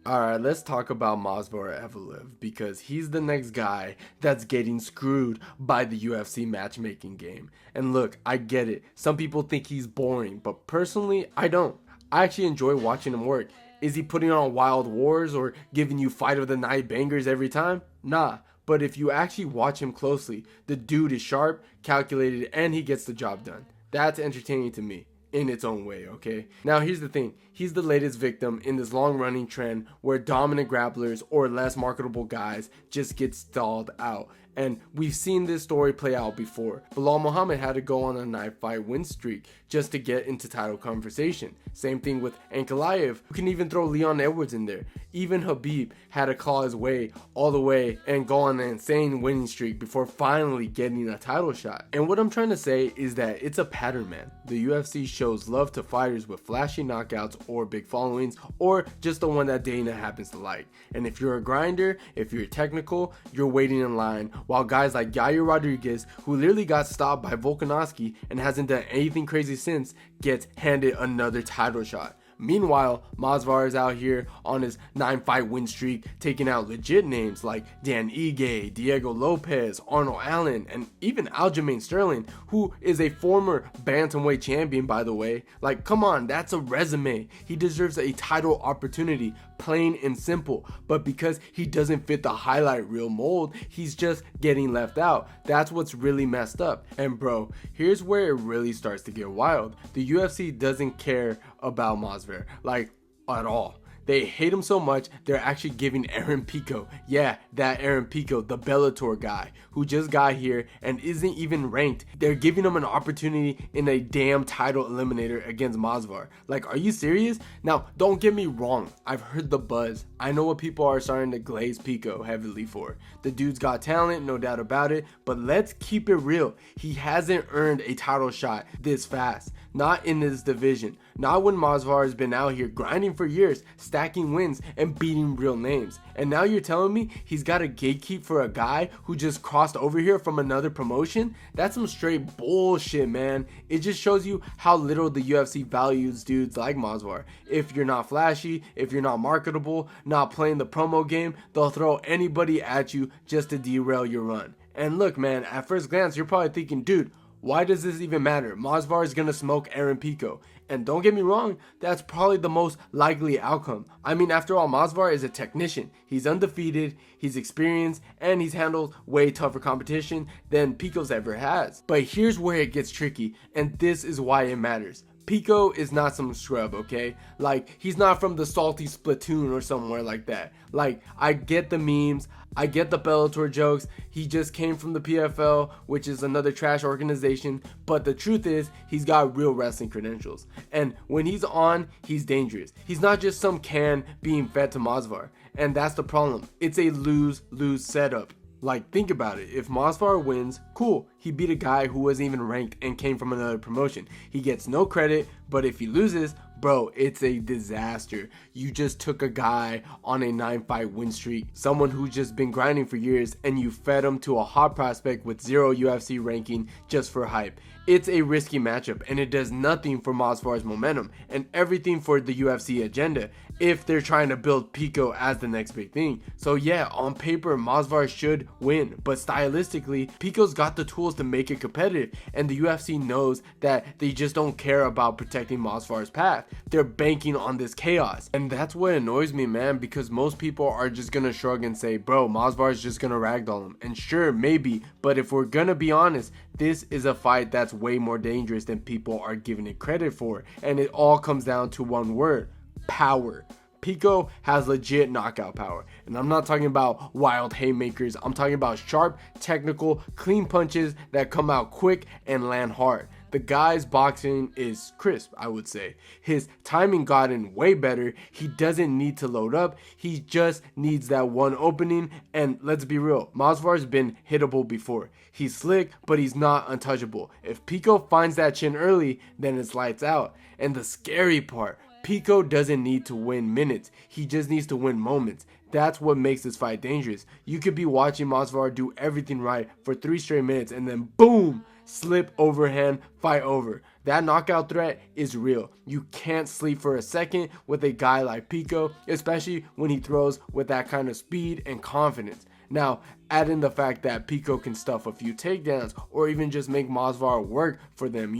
Alright, let's talk about Movsar Evloev because he's the next guy that's getting screwed by the UFC matchmaking game. And look, I get it. Some people think he's boring, but personally, I don't. I actually enjoy watching him work. Is he putting on wild wars or giving you fight of the night bangers every time? Nah. But if you actually watch him closely, the dude is sharp, calculated, and he gets the job done. That's entertaining to me. In its own way, okay? Now here's the thing, he's the latest victim in this long running trend where dominant grapplers or less marketable guys just get stalled out. And we've seen this story play out before. Bilal Muhammad had to go on a 9-fight win streak just to get into title conversation. Same thing with Ankalaev, who can even throw Leon Edwards in there. Even Khabib had to claw his way all the way and go on an insane winning streak before finally getting a title shot. And what I'm trying to say is that it's a pattern, man. The UFC shows love to fighters with flashy knockouts or big followings, or just the one that Dana happens to like. And if you're a grinder, if you're technical, you're waiting in line, while guys like Yair Rodriguez, who literally got stopped by Volkanovski and hasn't done anything crazy since, gets handed another title shot. Meanwhile, Movsar is out here on his 9-fight win streak, taking out legit names like Dan Ige, Diego Lopez, Arnold Allen, and even Aljamain Sterling, who is a former bantamweight champion, by the way. Like, come on, that's a resume. He deserves a title opportunity, plain and simple. But because he doesn't fit the highlight reel mold, he's just getting left out. That's what's really messed up. And bro, here's where it really starts to get wild. The UFC doesn't care about Movsar, like, at all. They hate him so much, they're actually giving Aaron Pico, yeah, that Aaron Pico, the Bellator guy, who just got here and isn't even ranked. They're giving him an opportunity in a damn title eliminator against Movsar. Like, are you serious? Now, don't get me wrong, I've heard the buzz. I know what people are starting to glaze Pico heavily for. The dude's got talent, no doubt about it, but let's keep it real. He hasn't earned a title shot this fast. Not in this division. Not when Movsar has been out here grinding for years, stacking wins and beating real names. And now you're telling me he's got a gatekeep for a guy who just crossed over here from another promotion? That's some straight bullshit, man. It just shows you how little the UFC values dudes like Movsar. If you're not flashy, if you're not marketable, not playing the promo game, they'll throw anybody at you just to derail your run. And look, man, at first glance, you're probably thinking, dude, why does this even matter? Movsar is going to smoke Aaron Pico. And don't get me wrong, that's probably the most likely outcome. I mean, after all, Movsar is a technician. He's undefeated, he's experienced, and he's handled way tougher competition than Pico's ever has. But here's where it gets tricky, and this is why it matters. Pico is not some scrub, okay? Like, he's not from the salty Splatoon or somewhere like that. Like, I get the memes, I get the Bellator jokes. He just came from the PFL, which is another trash organization. But the truth is, he's got real wrestling credentials. And when he's on, he's dangerous. He's not just some can being fed to Movsar. And that's the problem. It's a lose-lose setup. Like, think about it. If Movsar wins, cool. He beat a guy who wasn't even ranked and came from another promotion. He gets no credit, but if he loses, bro, it's a disaster. You just took a guy on a 9-fight win streak, someone who's just been grinding for years, and you fed him to a hot prospect with 0 UFC ranking just for hype. It's a risky matchup, and it does nothing for Movsar's momentum and everything for the UFC agenda if they're trying to build Pico as the next big thing. So yeah, on paper, Movsar should win, but stylistically, Pico's got the tools to make it competitive, and the UFC knows that they just don't care about protecting Movsar's path. They're banking on this chaos, and that's what annoys me, man, because most people are just gonna shrug and say, bro, Movsar's just gonna ragdoll him. And sure, maybe, but if we're gonna be honest, this is a fight that's way more dangerous than people are giving it credit for, and it all comes down to one word: power. Pico has legit knockout power, and I'm not talking about wild haymakers. I'm talking about sharp, technical, clean punches that come out quick and land hard. The guy's boxing is crisp, I would say. His timing gotten way better. He doesn't need to load up. He just needs that one opening. And let's be real, Movsar's been hittable before. He's slick, but he's not untouchable. If Pico finds that chin early, then it's lights out. And the scary part, Pico doesn't need to win minutes. He just needs to win moments. That's what makes this fight dangerous. You could be watching Movsar do everything right for 3 straight minutes, and then boom, slip, overhand, fight over. That knockout threat is real. You can't sleep for a second with a guy like Pico, especially when he throws with that kind of speed and confidence. Now, add in the fact that Pico can stuff a few takedowns or even just make Movsar work for them,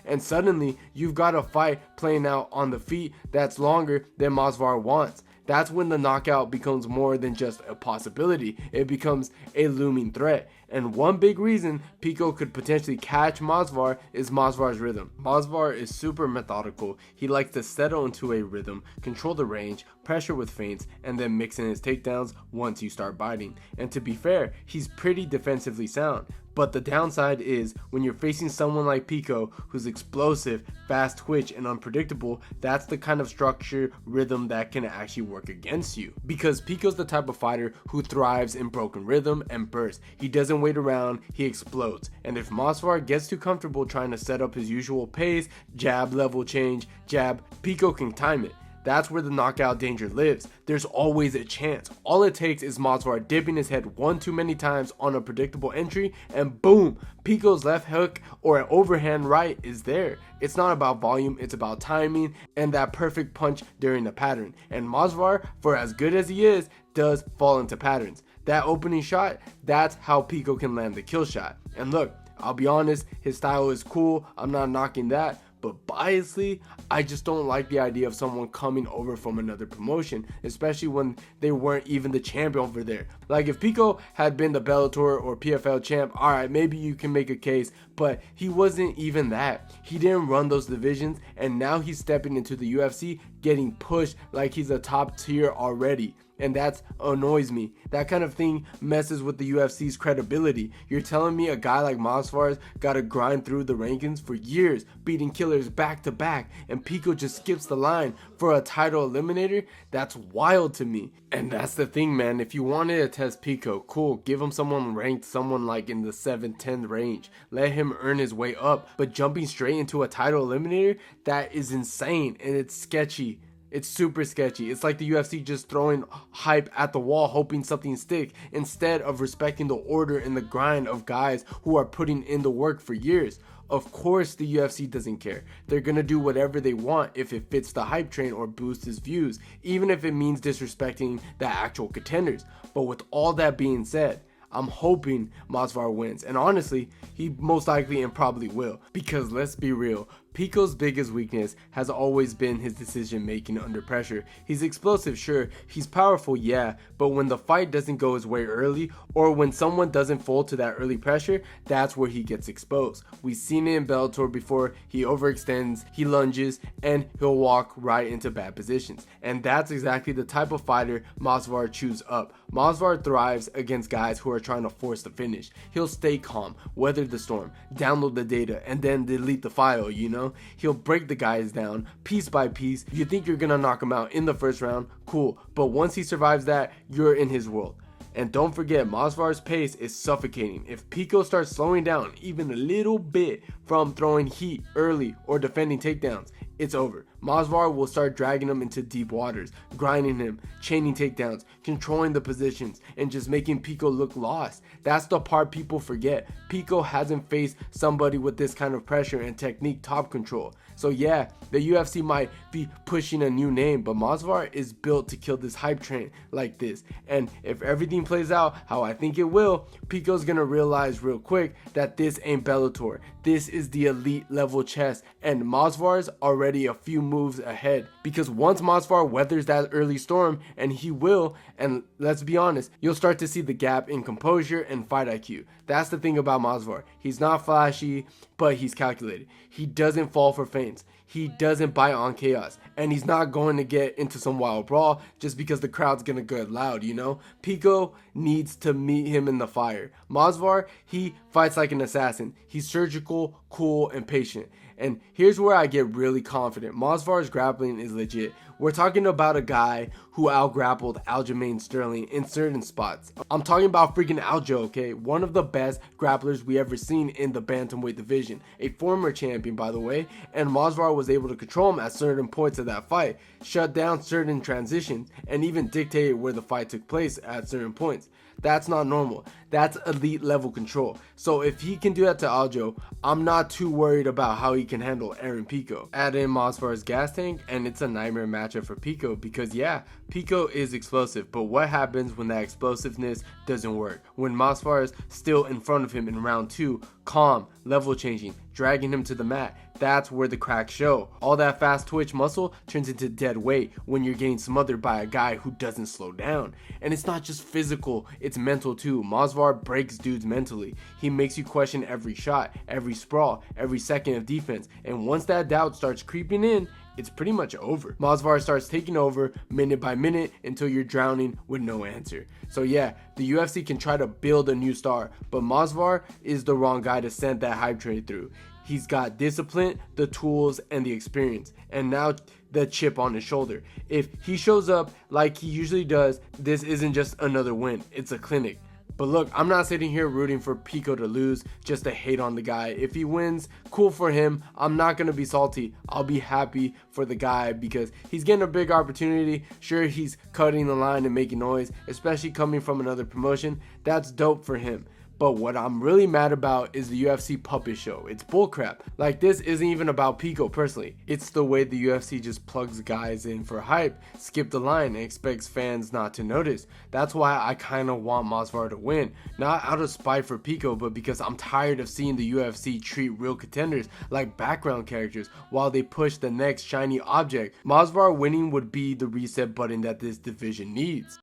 and suddenly you've got a fight playing out on the feet that's longer than Movsar wants. That's when the knockout becomes more than just a possibility. It becomes a looming threat. And one big reason Pico could potentially catch Movsar is Movsar's rhythm. Movsar is super methodical. He likes to settle into a rhythm, control the range, pressure with feints, and then mix in his takedowns once you start biting. And to be fair, he's pretty defensively sound. But the downside is when you're facing someone like Pico, who's explosive, fast twitch, and unpredictable, that's the kind of structure, rhythm that can actually work against you. Because Pico's the type of fighter who thrives in broken rhythm and bursts. He doesn't wait around, he explodes. And if Movsar gets too comfortable trying to set up his usual pace, jab, level change, jab, Pico can time it. That's where the knockout danger lives. There's always a chance. All it takes is Movsar dipping his head one too many times on a predictable entry, and boom, Pico's left hook or an overhand right is there. It's not about volume, it's about timing and that perfect punch during the pattern. And Movsar, for as good as he is, does fall into patterns. That opening shot, that's how Pico can land the kill shot. And look, I'll be honest, his style is cool, I'm not knocking that. But biasly, I just don't like the idea of someone coming over from another promotion, especially when they weren't even the champion over there. Like if Pico had been the Bellator or PFL champ, alright, maybe you can make a case, but he wasn't even that. He didn't run those divisions, and now he's stepping into the UFC getting pushed like he's a top tier already. And that annoys me. That kind of thing messes with the UFC's credibility. You're telling me a guy like Movsar's got to grind through the rankings for years, beating killers back to back, and Pico just skips the line for a title eliminator? That's wild to me. And that's the thing, man. If you wanted to test Pico, cool, give him someone ranked, someone like in the 7th, 10th range. Let him earn his way up. But jumping straight into a title eliminator, that is insane, and it's sketchy. It's super sketchy. It's like the UFC just throwing hype at the wall hoping something sticks instead of respecting the order and the grind of guys who are putting in the work for years. Of course the UFC doesn't care. They're gonna do whatever they want if it fits the hype train or boosts his views, even if it means disrespecting the actual contenders. But with all that being said, I'm hoping Movsar wins, and honestly, he most likely and probably will, because let's be real, Pico's biggest weakness has always been his decision making under pressure. He's explosive, sure, he's powerful, yeah, but when the fight doesn't go his way early, or when someone doesn't fold to that early pressure, that's where he gets exposed. We've seen it in Bellator before. He overextends, he lunges, and he'll walk right into bad positions. And that's exactly the type of fighter Movsar chews up. Movsar thrives against guys who are trying to force the finish. He'll stay calm, weather the storm, download the data, and then delete the file, He'll break the guys down piece by piece. You think you're gonna knock him out in the first round, cool, but once he survives that, you're in his world. And don't forget, Movsar's pace is suffocating. If Pico starts slowing down even a little bit from throwing heat early or defending takedowns, it's over. Movsar will start dragging him into deep waters, grinding him, chaining takedowns, controlling the positions, and just making Pico look lost. That's the part people forget. Pico hasn't faced somebody with this kind of pressure and technique top control. So yeah, the UFC might be pushing a new name, but Movsar is built to kill this hype train like this. And if everything plays out how I think it will, Pico's gonna realize real quick that this ain't Bellator. This is the elite level chess, and Movsar's already a few moves ahead. Because once Movsar weathers that early storm, and he will, and let's be honest, you'll start to see the gap in composure and fight IQ. That's the thing about Movsar. He's not flashy, but he's calculated. He doesn't fall for feints. He doesn't bite on chaos, and he's not going to get into some wild brawl just because the crowd's gonna get loud, Pico needs to meet him in the fire. Movsar, he fights like an assassin. He's surgical, cool, and patient. And here's where I get really confident. Movsar's grappling is legit. We're talking about a guy who who out-grappled Aljamain Sterling in certain spots. I'm talking about freaking Aljo, okay? One of the best grapplers we ever seen in the bantamweight division. A former champion, by the way, and Movsar was able to control him at certain points of that fight, shut down certain transitions, and even dictate where the fight took place at certain points. That's not normal. That's elite level control. So if he can do that to Aljo, I'm not too worried about how he can handle Aaron Pico. Add in Movsar's gas tank and it's a nightmare matchup for Pico because yeah, Pico is explosive, but what happens when that explosiveness doesn't work? When Movsar is still in front of him in round 2, calm, level changing, dragging him to the mat, that's where the cracks show. All that fast twitch muscle turns into dead weight when you're getting smothered by a guy who doesn't slow down. And it's not just physical, it's mental too. Movsar breaks dudes mentally. He makes you question every shot, every sprawl, every second of defense. And once that doubt starts creeping in, it's pretty much over. Movsar starts taking over minute by minute until you're drowning with no answer. So yeah, the UFC can try to build a new star, but Movsar is the wrong guy to send that hype train through. He's got discipline, the tools, and the experience, and now the chip on his shoulder. If he shows up like he usually does, this isn't just another win, it's a clinic. But look, I'm not sitting here rooting for Pico to lose just to hate on the guy. If he wins, cool for him. I'm not going to be salty. I'll be happy for the guy because he's getting a big opportunity. Sure, he's cutting the line and making noise, especially coming from another promotion. That's dope for him. But what I'm really mad about is the UFC puppet show. It's bullcrap. Like, this isn't even about Pico personally. It's the way the UFC just plugs guys in for hype, skip the line, and expects fans not to notice. That's why I kind of want Movsar to win. Not out of spite for Pico, but because I'm tired of seeing the UFC treat real contenders like background characters while they push the next shiny object. Movsar winning would be the reset button that this division needs.